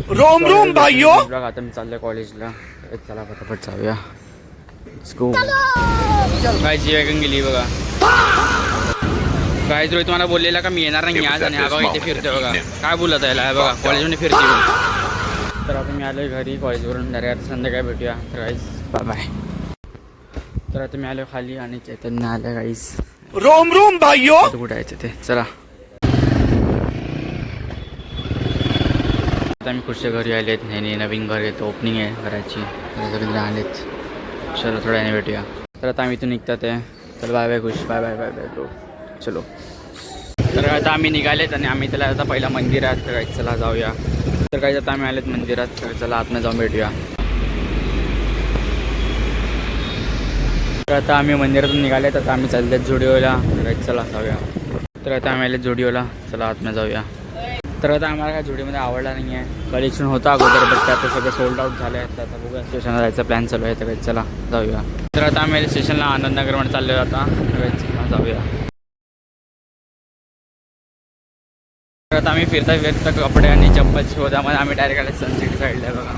Rome Rome भाइयों. आता मी चाललोय कॉलेजला. चला पटापट जाऊया. काय जी वॅगन गेली बघा. काय रोहित तुम्हाला बोललेला का मी येणार नाही आज आणि हा बघा इथे फिरते बघा. काय बोलत आहे बघा कॉलेजमध्ये फिरते. तर आता मी आलोय घरी कॉलेजवरून. डायरेक्ट संध्याकाळी भेटूया. तर गाईस बाय बाय. तर आता मी आलो खाली आणि चैतन्य आलं गाईस. रोम रोम भाइयों. कुठे यायचं ते चला. आता मी पुढच्या घरी आलेत. नाही नवीन घर येतं ओपनिंग आहे घराची. सगळे आलेत. चलो थोड्या वेळाने भेटूया. तर आता आम्ही इथून निघतात आहे. चल बाय बाय खुश. Bye bye bye bye bro. चलो. तर आता आम्ही निघालेत आणि आम्ही त्याला आता पहिला मंदिरात. तर चला जाऊया. तर काही आता आम्ही आलेत मंदिरात. तर चला आतमध्ये जाऊन भेटूया. तर आता आम्ही मंदिरातून निघालेत. आता आम्ही चाललेत झुडिओला. तर चला जाऊया. तर आता आम्ही आलेत झुडिओला. चला आतमध्ये जाऊया. तर आता आम्हाला काय झुडिओमध्ये आवडला नाही आहे. कलेक्शन होतं अगोदर बट ते आता सगळं सोल्ड आउट झालं आहे. तर आता बघूया स्टेशनला जायचा प्लॅन चालू आहे. तर चला जाऊया. तर आता आम्ही स्टेशनला आनंदनगरमध्ये चाललो आहे आता. तर चला जाऊया. तर आता आम्ही फिरता कपडे आणि चप्पल शोधामध्ये आम्ही डायरेक्ट आले सनसिटी साईडला आहे बघा.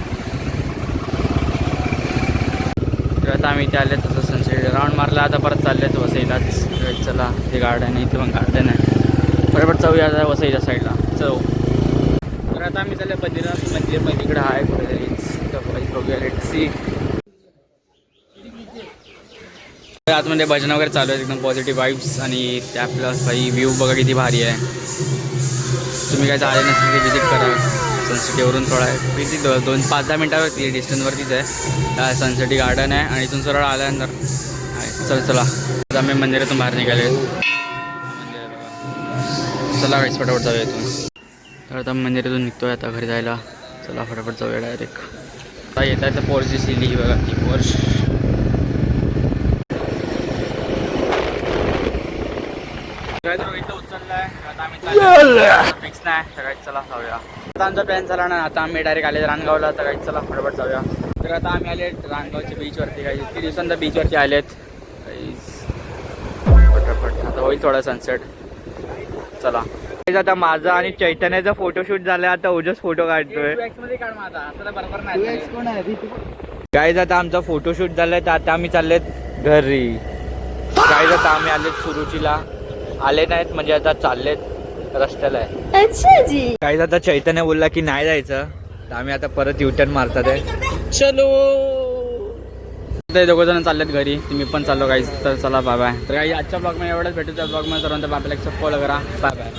तर आता आम्ही इथे आले तसं सनसेट राऊंड मारला. आता परत चालले आहेत वसईलाच. चला हे गार्डन आहे. इथे पण गार्डन आहे. बरोबर जाऊया आता वसईच्या साईडला. चलो. तर आता आम्ही चालले बद्रीनाथ मंदिर पण इकडे आहे कुठेतरी. बघूया लेट्स सी. आतमध्ये भजन वगैरे चालू आहे. एकदम पॉझिटिव्ह वाईब्स आणि त्या प्लस भाई व्ह्यू बघा किती भारी आहे. तुम्ही काय आले नसेल ते विजिट करा. सनसिटीवरून थोडा आहे किती 2-5-10 मिनटावरती डिस्टन्सवरतीच आहे. सनसिटी गार्डन आहे आणि इथून सरळ आल्यानंतर चला आता आम्ही मंदिरातून बाहेर निघाले. चला काहीच फटाफट जाऊया इथून. तर आता मंदिरातून निघतोय आता घरी जायला. चला फटाफट जाऊया डायरेक्ट. आता येत आहे तर पोर्ची सिली बघा ती पोर्च. इथं उचललाय. आता आम्ही फिक्स नाही. सगळ्यात चला जाऊया. आता आमचा प्लॅन झाला ना. आता आम्ही डायरेक्ट आले रानगावला. तर काहीच चला फटाफट जाऊया. तर आता आम्ही आले रानगावच्या बीचवरती. काही किती दिवसांचा बीचवरती आलेत. फटाफट आता होईल थोडा सनसेट. चला. आता माझा आणि चैतन्याचा फोटोशूट झाला. आता ओजस फोटो काढतोय. काय आता आमचा फोटोशूट झालाय. तर आता आम्ही चाललेत घरी. काय आता आम्ही आलेत सुरुचीला. आले नाहीत म्हणजे आता चाललेत रस्त्याला आहे. अच्छा जी. काही आता चैतन्य बोलला की नाही जायचं. तर आम्ही आता परत युटर्न मारतात आहे. चलो. दोघं जण चाललेत घरी. तुम्ही पण चाललो काही. तर चला बाय बाय. तर काही आजच्या ब्लॉग मध्ये एवढंच भेटू. त्या ब्लॉग मध्ये सर्वांचा बाबाला एक फॉलो करा. Bye bye.